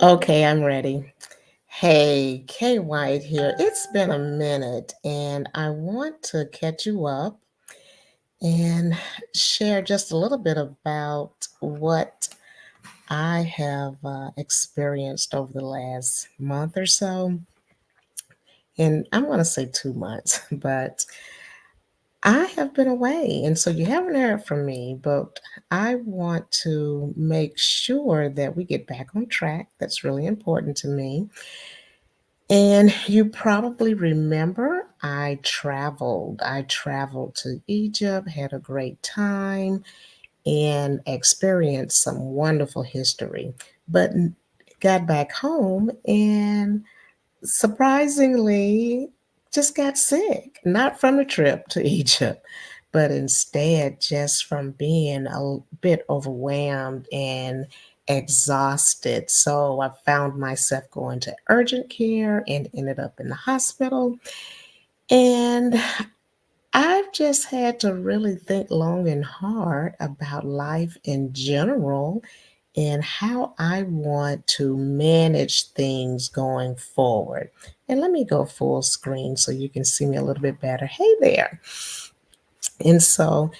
Okay, I'm ready. Hey, Kay White here. It's been a minute, and I want to catch you up and share just a little bit about what I have experienced over the last month or so. And I'm going to say 2 months, but I have been away. And so you haven't heard from me, but I want to make sure that we get back on track. That's really important to me. And you probably remember I traveled. I traveled to Egypt, had a great time, and experienced some wonderful history. But got back home and surprisingly just got sick, not from the trip to Egypt, but instead just from being a bit overwhelmed and exhausted. So I found myself going to urgent care and ended up in the hospital. And I've just had to really think long and hard about life in general and how I want to manage things going forward. And let me go full screen so you can see me a little bit better. Hey there. And so,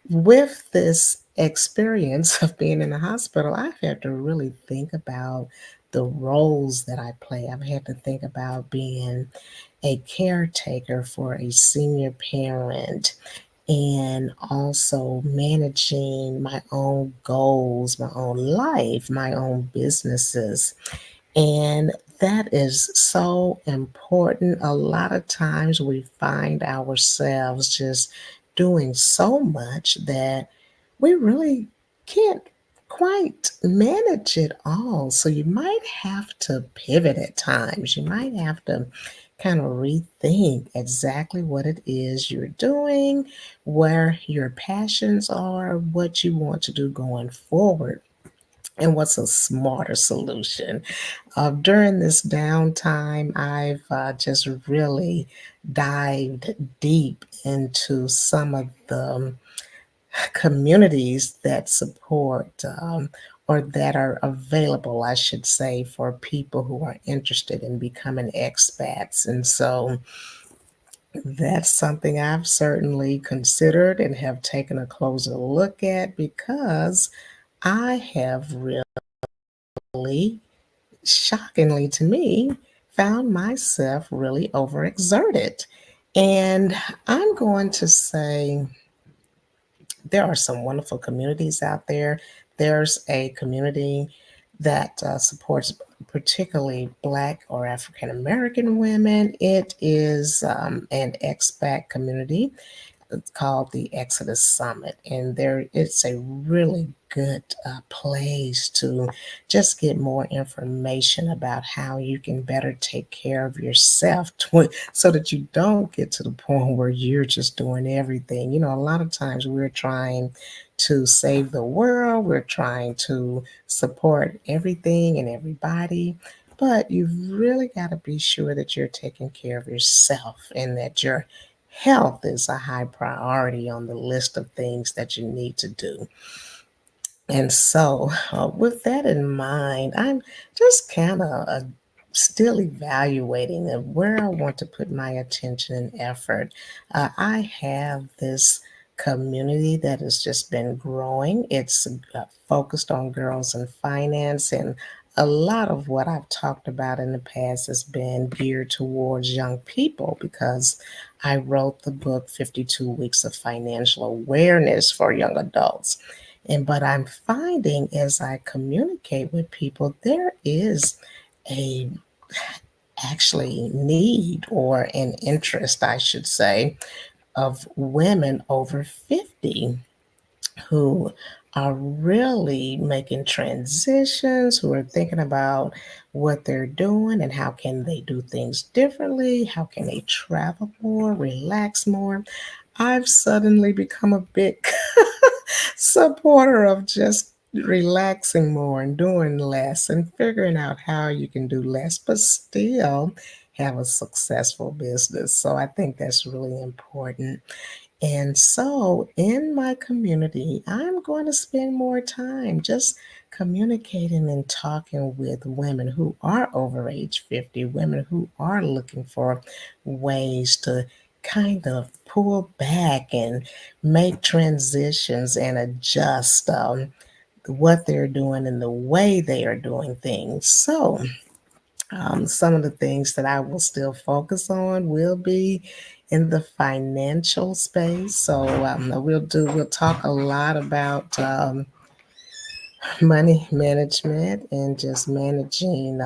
with this experience of being in the hospital, I've had to really think about the roles that I play. I've had to think about being a caretaker for a senior parent and also managing my own goals, my own life, my own businesses. And that is so important. A lot of times we find ourselves just doing so much that we really can't quite manage it all. So you might have to pivot at times. You might have to kind of rethink exactly what it is you're doing, where your passions are, what you want to do going forward, and what's a smarter solution. During this downtime, I've just really dived deep into some of the communities that support or that are available, I should say, for people who are interested in becoming expats. And so that's something I've certainly considered and have taken a closer look at because I have really, shockingly to me, found myself really overexerted. And I'm going to say, there are some wonderful communities out there. There's a community that supports particularly Black or African American women. It is an expat community. It's called the Exodus Summit, and there it's a really good place to just get more information about how you can better take care of yourself so that you don't get to the point where you're just doing everything. A lot of times we're trying to save the world, we're trying to support everything and everybody. But you've really got to be sure that you're taking care of yourself and that you're health is a high priority on the list of things that you need to do. And so, with that in mind, I'm just kind of still evaluating where I want to put my attention and effort. I have this community that has just been growing. It's focused on girls and finance, and a lot of what I've talked about in the past has been geared towards young people because I wrote the book 52 Weeks of Financial Awareness for Young Adults. And but I'm finding as I communicate with people, there is a actually need or an interest, I should say, of women over 50 who are really making transitions, who are thinking about what they're doing and how can they do things differently, how can they travel more, relax more. I've suddenly become a big supporter of just relaxing more and doing less and figuring out how you can do less but still have a successful business. So I think that's really important. And so in my community, I'm going to spend more time just communicating and talking with women who are over age 50, women who are looking for ways to kind of pull back and make transitions and adjust what they're doing and the way they are doing things. So, some of the things that I will still focus on will be in the financial space. So we'll talk a lot about money management and just managing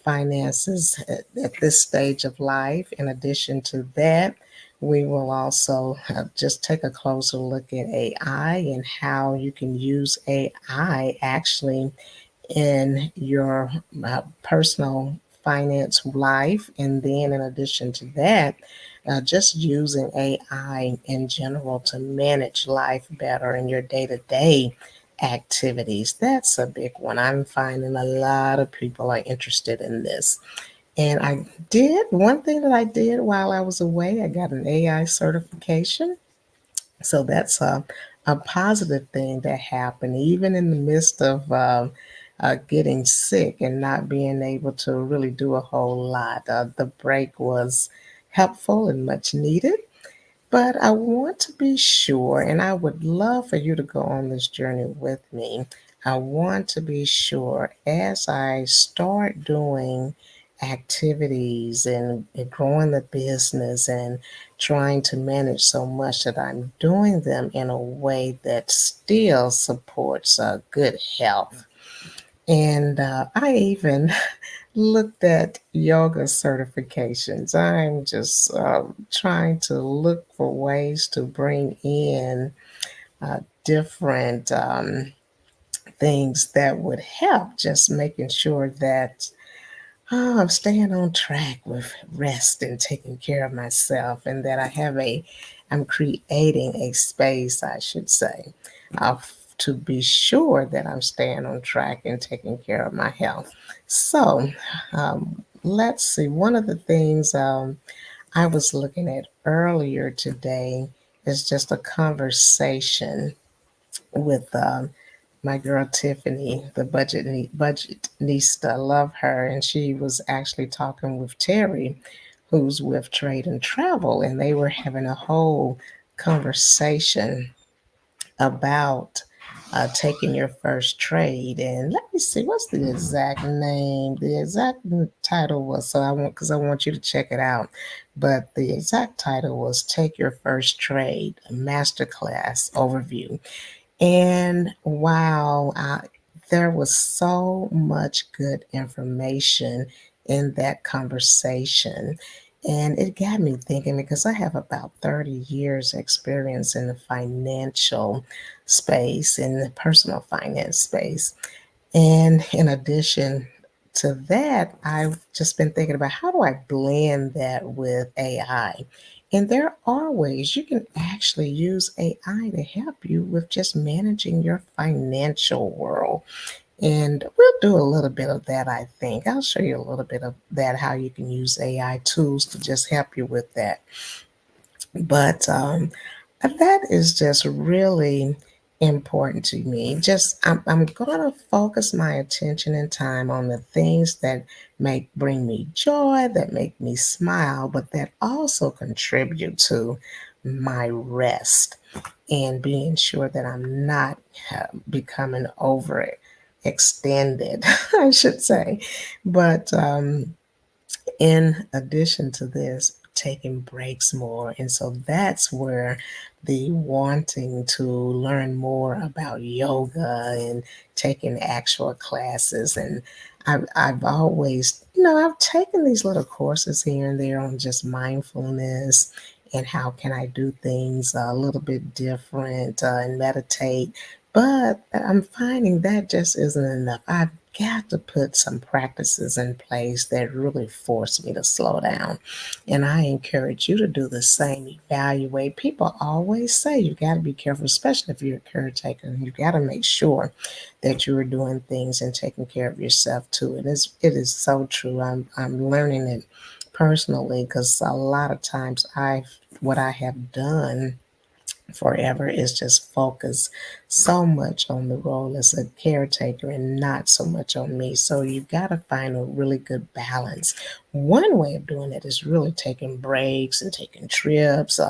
finances at this stage of life. In addition to that, we will also just take a closer look at AI and how you can use AI actually in your personal finance life. And then, in addition to that, just using AI in general to manage life better in your day to day activities. That's a big one. I'm finding a lot of people are interested in this. And I did one thing that I did while I was away, I got an AI certification. So that's a positive thing that happened, even in the midst of getting sick and not being able to really do a whole lot. The break was helpful and much needed. But I want to be sure, and I would love for you to go on this journey with me. I want to be sure as I start doing activities and growing the business and trying to manage so much that I'm doing them in a way that still supports good health. And I even looked at yoga certifications. I'm just trying to look for ways to bring in different things that would help, just making sure that I'm staying on track with rest and taking care of myself, and that I'm creating a space, I should say, to be sure that I'm staying on track and taking care of my health. So, let's see. One of the things I was looking at earlier today is just a conversation with my girl Tiffany, the budgetnista. Love her, and she was actually talking with Terry, who's with Trade and Travel, and they were having a whole conversation about taking your first trade. And let me see, what's the exact name? The exact title was, so I want, because I want you to check it out. But the exact title was Take Your First Trade, a Masterclass Overview. And wow, there was so much good information in that conversation. And it got me thinking because I have about 30 years experience in the financial space, in the personal finance space. And in addition to that, I've just been thinking about how do I blend that with AI? And there are ways you can actually use AI to help you with just managing your financial world. And we'll do a little bit of that, I think. I'll show you a little bit of that, how you can use AI tools to just help you with that. But that is just really important to me. I'm going to focus my attention and time on the things that make bring me joy, that make me smile, but that also contribute to my rest and being sure that I'm not becoming over extended, I should say. But in addition to this, taking breaks more. And so that's where the wanting to learn more about yoga and taking actual classes. And I've always, I've taken these little courses here and there on just mindfulness and how can I do things a little bit different and meditate. But I'm finding that just isn't enough. I've got to put some practices in place that really force me to slow down. And I encourage you to do the same. Evaluate. People always say you got to be careful, especially if you're a caretaker. You got to make sure that you are doing things and taking care of yourself too. It is so true. I'm learning it personally, because a lot of times what I have done forever is just focus so much on the role as a caretaker and not so much on me. So you've got to find a really good balance. One way of doing it is really taking breaks and taking trips.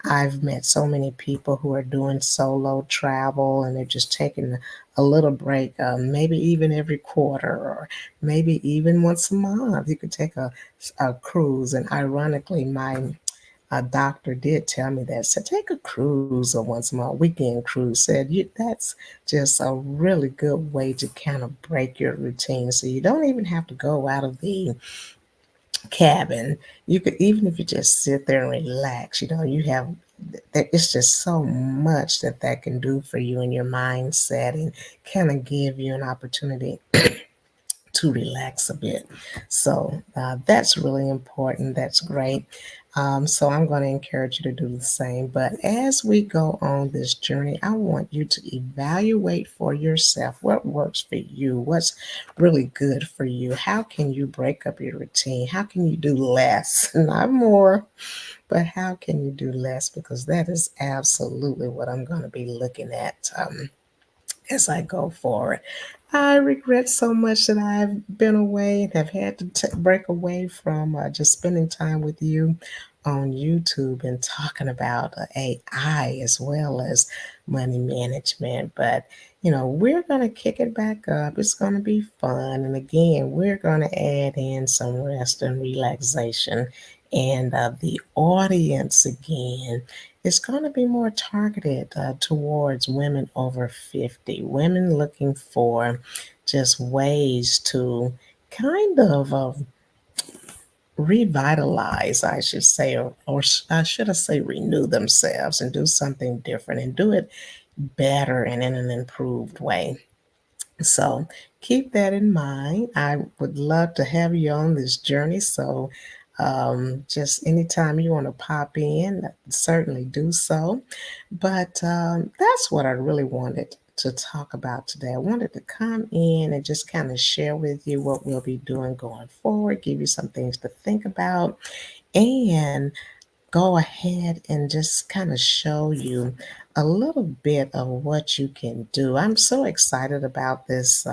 I've met so many people who are doing solo travel and they're just taking a little break, maybe even every quarter or maybe even once a month. You could take a cruise. And ironically, my a doctor did tell me that. Said take a cruise or once a month, weekend cruise. Said that's just a really good way to kind of break your routine. So you don't even have to go out of the cabin. You could even if you just sit there and relax. You have it's just so much that can do for you and your mindset and kind of give you an opportunity to relax a bit. So that's really important. That's great. So I'm going to encourage you to do the same. But as we go on this journey, I want you to evaluate for yourself what works for you, what's really good for you. How can you break up your routine? How can you do less, not more, but how can you do less? Because that is absolutely what I'm going to be looking at. As I go forward. I regret so much that I've been away and have had to break away from just spending time with you on YouTube and talking about AI as well as money management. But, we're going to kick it back up. It's going to be fun. And again, we're going to add in some rest and relaxation. And the audience, again, it's going to be more targeted towards women over 50, women looking for just ways to kind of revitalize, I should say, or should I say renew themselves and do something different and do it better and in an improved way. So keep that in mind. I would love to have you on this journey. So just anytime you want to pop in, certainly do so. But that's what I really wanted to talk about today. I wanted to come in and just kind of share with you what we'll be doing going forward, give you some things to think about, and go ahead and just kind of show you a little bit of what you can do. I'm so excited about this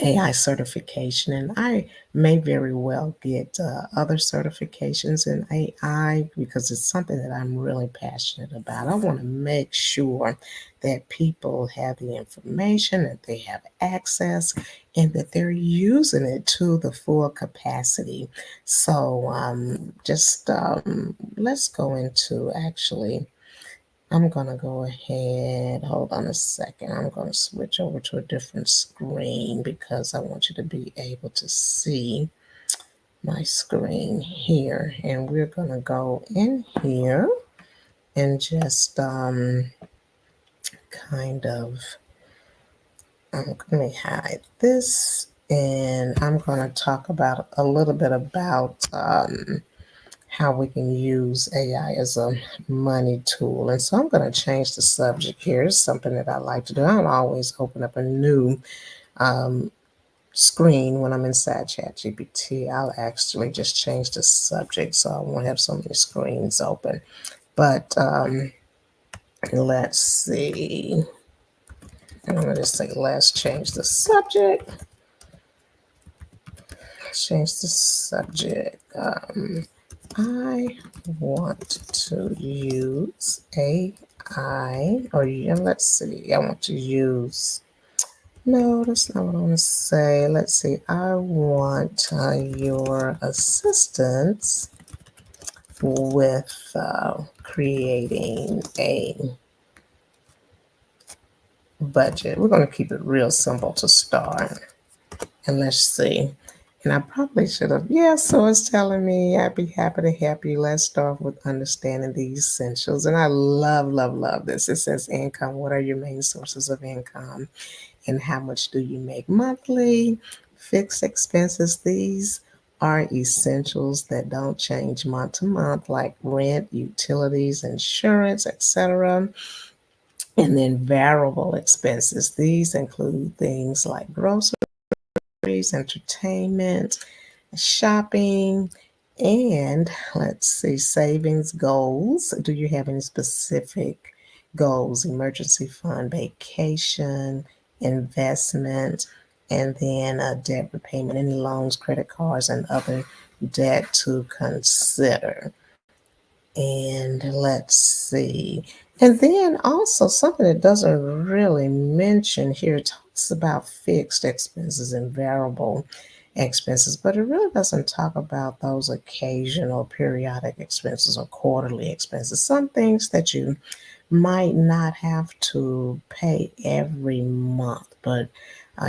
AI certification, and I may very well get other certifications in AI because it's something that I'm really passionate about. I want to make sure that people have the information, that they have access, and that they're using it to the full capacity. So, just let's go into actually. I'm going to go ahead. Hold on a second. I'm going to switch over to a different screen because I want you to be able to see my screen here. And we're going to go in here and just kind of, let me hide this. And I'm going to talk about a little bit about how we can use AI as a money tool. And so I'm going to change the subject here. It's something that I like to do. I don't always open up a new screen when I'm inside ChatGPT. I'll actually just change the subject so I won't have so many screens open. But let's see. I'm going to just say, let's change the subject. Change the subject. I want to use AI, or let's see, I want to use, no, that's not what I want to say. Let's see, I want your assistance with creating a budget. We're going to keep it real simple to start. And let's see. And I probably should have, yeah, so it's telling me I'd be happy to help you. Let's start with understanding the essentials. And I love, love, love this. It says income. What are your main sources of income? And how much do you make monthly? Fixed expenses. These are essentials that don't change month to month, like rent, utilities, insurance, etc. And then variable expenses. These include things like groceries, entertainment, shopping, and let's see, savings goals. Do you have any specific goals? Emergency fund, vacation, investment, and then debt repayment, any loans, credit cards, and other debt to consider. And let's see. And then also something that doesn't really mention here talks about fixed expenses and variable expenses, but it really doesn't talk about those occasional periodic expenses or quarterly expenses. Some things that you might not have to pay every month, but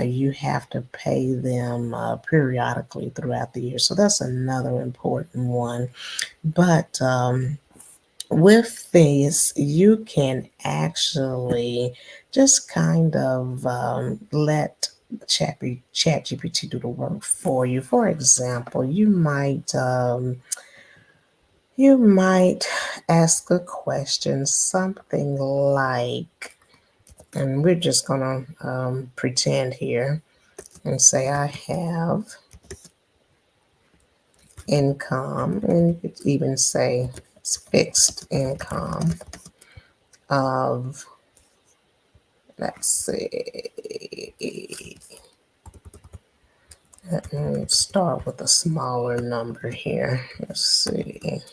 you have to pay them periodically throughout the year. So that's another important one. But with this, you can actually just kind of let ChatGPT do the work for you. For example, you might ask a question, something like, and we're just gonna pretend here and say I have income, and you could even say it's fixed income of, let's see, let me start with a smaller number here. Let's see,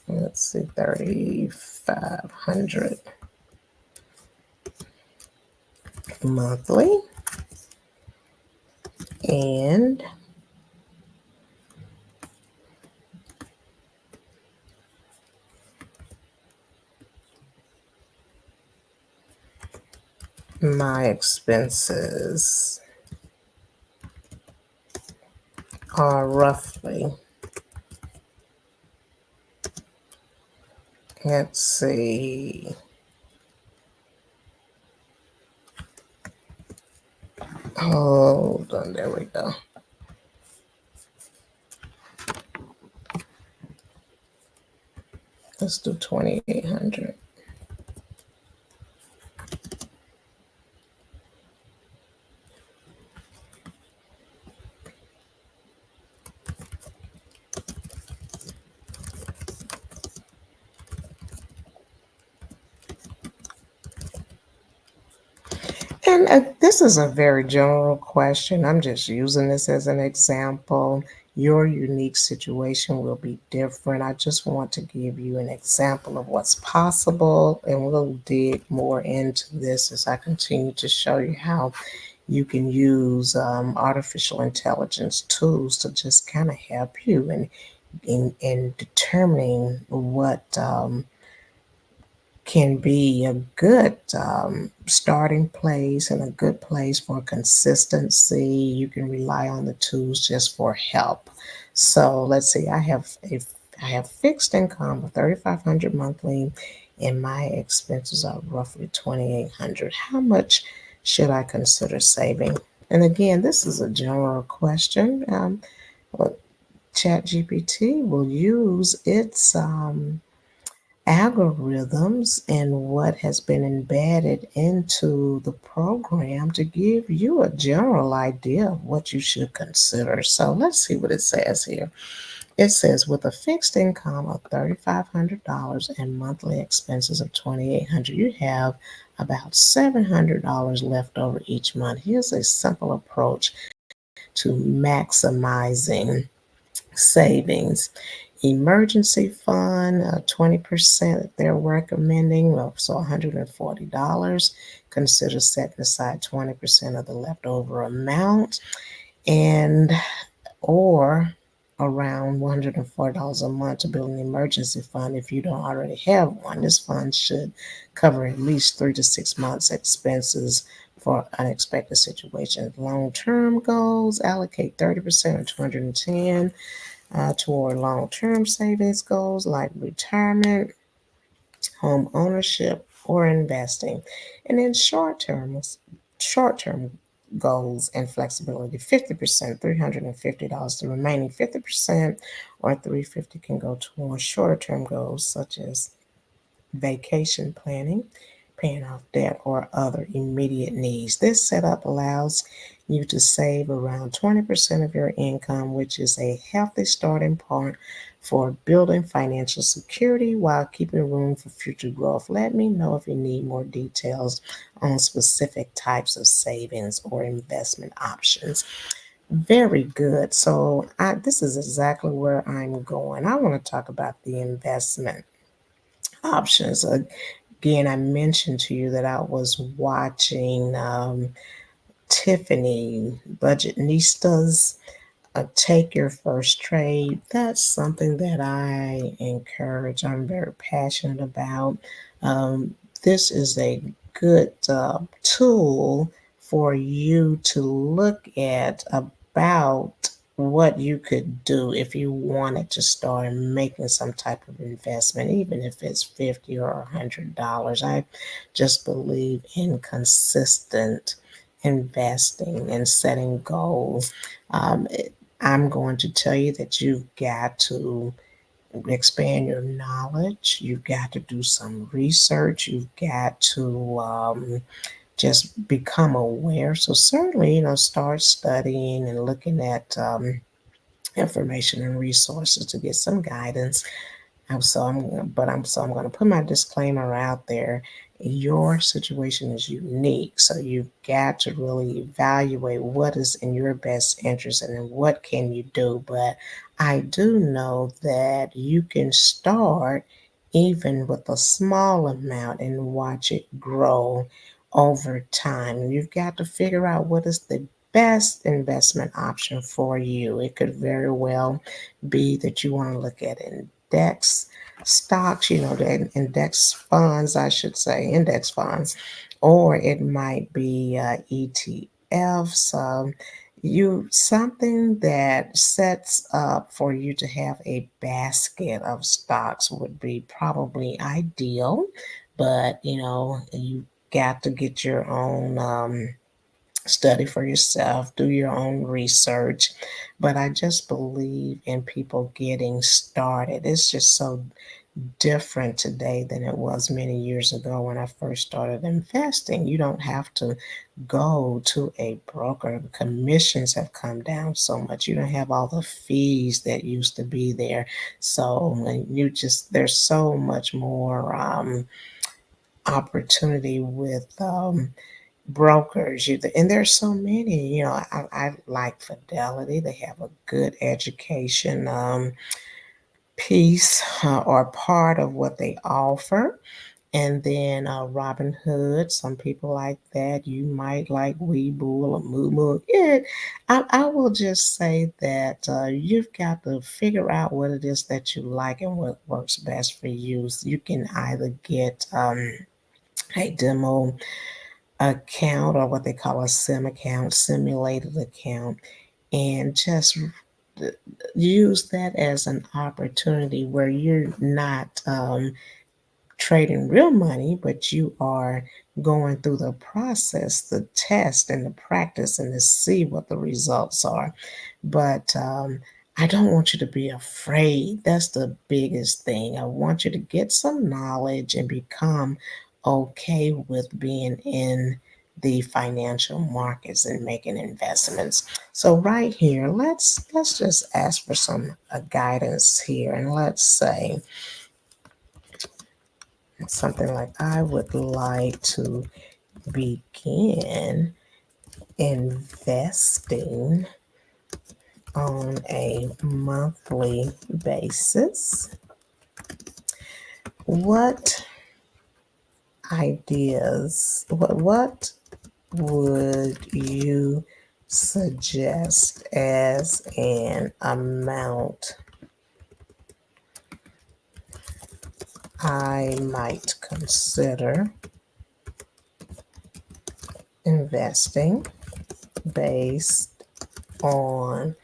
3,500 monthly, and my expenses are roughly, let's see, hold on, there we go. Let's do 2,800. And this is a very general question. I'm just using this as an example. Your unique situation will be different. I just want to give you an example of what's possible, and we'll dig more into this as I continue to show you how you can use artificial intelligence tools to just kind of help you in determining what can be a good starting place and a good place for consistency. You can rely on the tools just for help. So let's see, I have fixed income of 3,500 monthly, and my expenses are roughly 2,800. How much should I consider saving? And again, this is a general question. Well, ChatGPT will use its algorithms and what has been embedded into the program to give you a general idea of what you should consider. So let's see what it says here. It says with a fixed income of $3,500 and monthly expenses of $2,800, you have about $700 left over each month. Here's a simple approach to maximizing savings. Emergency fund, 20% they're recommending, so $140. Consider setting aside 20% of the leftover amount, and or around $104 a month to build an emergency fund if you don't already have one. This fund should cover at least 3 to 6 months expenses for unexpected situations. Long-term goals, allocate 30% of 210 toward long-term savings goals like retirement, home ownership, or investing. And then short-term goals and flexibility, 50%, $350. The remaining 50% or 350 can go toward shorter term goals such as vacation planning, paying off debt, or other immediate needs. This setup allows you to save around 20% of your income, which is a healthy starting point for building financial security while keeping room for future growth. Let me know if you need more details on specific types of savings or investment options. Very good. So, this is exactly where I'm going. I want to talk about the investment options. Again, I mentioned to you that I was watching Tiffany Budgetnistas take your first trade. That's something that I encourage. I'm very passionate about. Um, this is a good tool for you to look at about what you could do if you wanted to start making some type of investment, even if it's $50 or $100. I just believe in consistent investing and setting goals. Um, I'm going to tell you that you've got to expand your knowledge. You've got to do some research. You've got to just become aware. So certainly, start studying and looking at information and resources to get some guidance. I'm going to put my disclaimer out there. Your situation is unique, so you've got to really evaluate what is in your best interest and then what can you do. But I do know that you can start even with a small amount and watch it grow over time. You've got to figure out what is the best investment option for you. It could very well be that you want to look at index stocks, the index funds, I should say, index funds, or it might be ETFs. You something that sets up for you to have a basket of stocks would be probably ideal, but you got to get your own. Study for yourself, do your own research. But I just believe in people getting started. It's just so different today than it was many years ago when I first started investing. You don't have to go to a broker. The commissions have come down so much. You don't have all the fees that used to be there. So there's so much more opportunity with brokers. And there's so many. I like Fidelity. They have a good education piece or part of what they offer. And then Robin Hood, some people like that. You might like Webull or Moo. I will just say that you've got to figure out what it is that you like and what works best for you. So you can either get a demo account, or what they call a sim account, simulated account, and just use that as an opportunity where you're not trading real money, but you are going through the process, the test and the practice, and to see what the results are. But I don't want you to be afraid. That's the biggest thing. I want you to get some knowledge and become okay with being in the financial markets and making investments. So right here, let's just ask for some guidance here, and let's say something like, I would like to begin investing on a monthly basis. What what would you suggest as an amount I might consider investing based on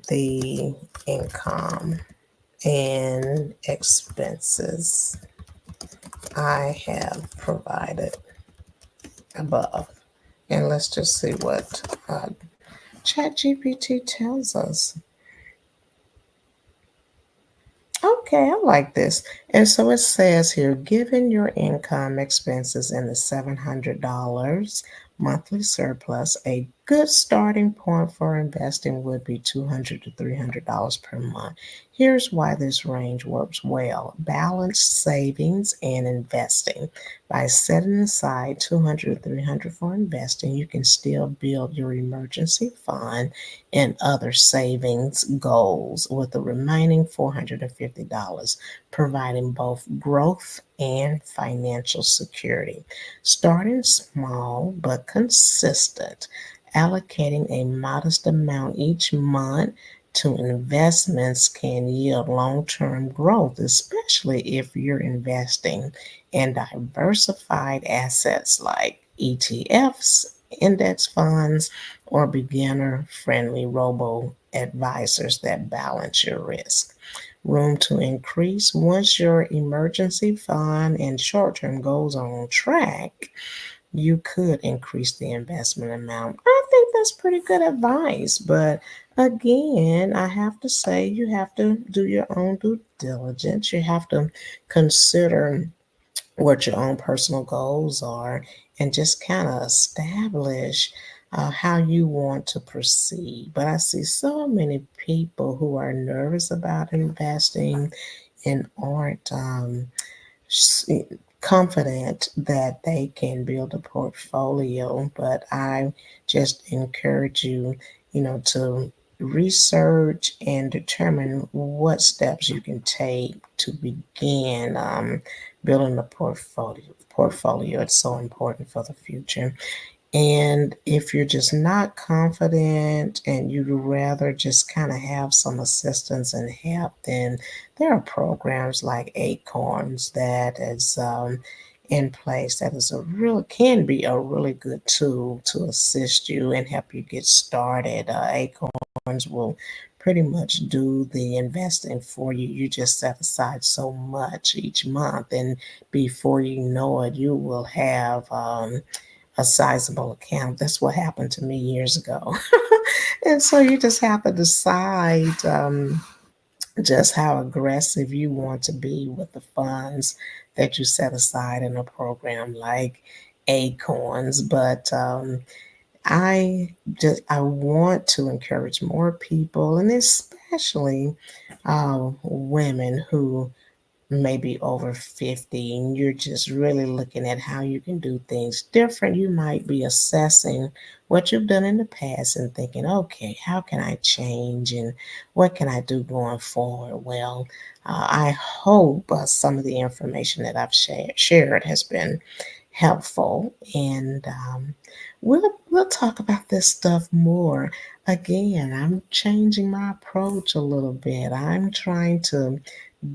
the income and expenses I have provided above? And let's just see what ChatGPT tells us. Okay. Okay, I like this. And so it says here, given your income, expenses, and the $700 monthly surplus, a good starting point for investing would be $200 to $300 per month. Here's why this range works well. Balanced savings and investing. By setting aside $200 to $300 for investing, you can still build your emergency fund and other savings goals with the remaining $450, providing both growth and financial security. Starting small but consistent, allocating a modest amount each month to investments can yield long term growth, especially if you're investing in diversified assets like ETFs, index funds, or beginner friendly robo advisors that balance your risk. Room to increase once your emergency fund and short term goals are on track. You could increase the investment amount. I think that's pretty good advice, but again, I have to say you have to do your own due diligence. You have to consider what your own personal goals are and just kind of establish how you want to proceed. But I see so many people who are nervous about investing and aren't confident that they can build a portfolio. But I just encourage you, to research and determine what steps you can take to begin building a portfolio. It's so important for the future. And if you're just not confident and you'd rather just kind of have some assistance and help, then there are programs like Acorns that is in place that is a real can be a really good tool to assist you and help you get started. Acorns will pretty much do the investing for you. You just set aside so much each month, and before you know it, you will have a sizable account. That's what happened to me years ago. And so you just have to decide just how aggressive you want to be with the funds that you set aside in a program like Acorns. But I want to encourage more people, and especially women who maybe over 50 and you're just really looking at how you can do things different. You might be assessing what you've done in the past and thinking, okay, how can I change and what can I do going forward? Well, I hope some of the information that I've shared has been helpful, and we'll talk about this stuff more. Again, I'm changing my approach a little bit. I'm trying to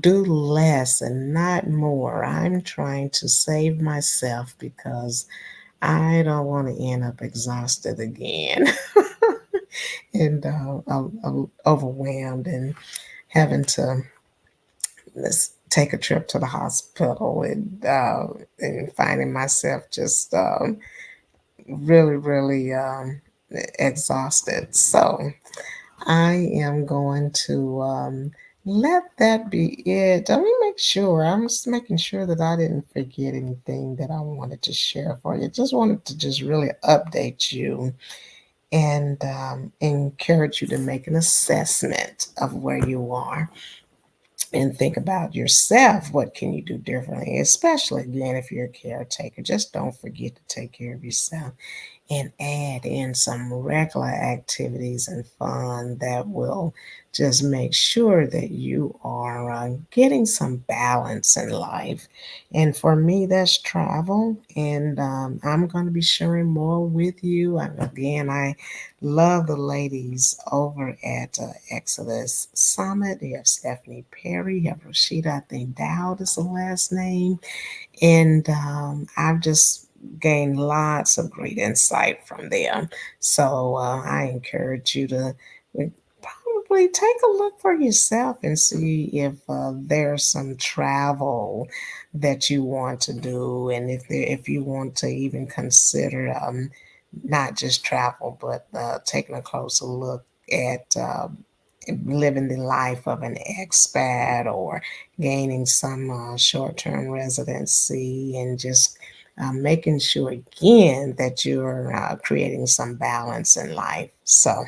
do less and not more. I'm trying to save myself because I don't want to end up exhausted again and overwhelmed and having to let's take a trip to the hospital and finding myself just really, really exhausted. So I am going to let that be it. Let me make sure. I'm just making sure that I didn't forget anything that I wanted to share for you. Just wanted to just really update you and encourage you to make an assessment of where you are and think about yourself. What can you do differently? Especially again, if you're a caretaker, just don't forget to take care of yourself and add in some regular activities and fun that will just make sure that you are getting some balance in life. And for me, that's travel. And I'm going to be sharing more with you. And again, I love the ladies over at Exodus Summit. You have Stephanie Perry, you have Rashida, I think Dowd is the last name. And I've just gained lots of great insight from them. So I encourage you to probably take a look for yourself and see if there's some travel that you want to do, and if you want to even consider not just travel, but taking a closer look at living the life of an expat or gaining some short-term residency, and just making sure again that you're creating some balance in life. So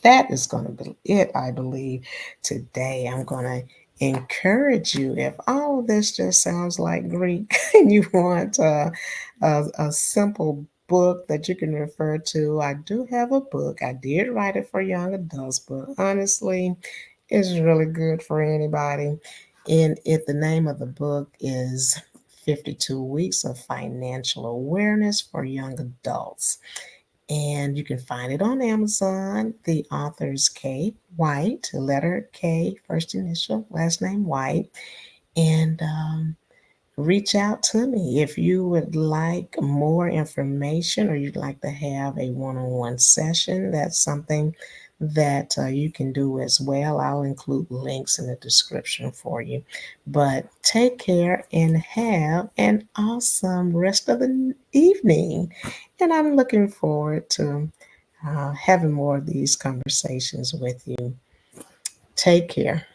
that is going to be it, I believe, today. I'm going to encourage you, if all of this just sounds like Greek and you want a simple book that you can refer to, I do have a book. I did write it for young adults, but honestly, it's really good for anybody. And the name of the book is 52 Weeks of Financial Awareness for Young Adults, and you can find it on Amazon. The author is K White, letter K, first initial, last name White. And reach out to me if you would like more information or you'd like to have a one on one session. That's something that you can do as well. I'll include links in the description for you. But take care and have an awesome rest of the evening. And I'm looking forward to having more of these conversations with you. Take care.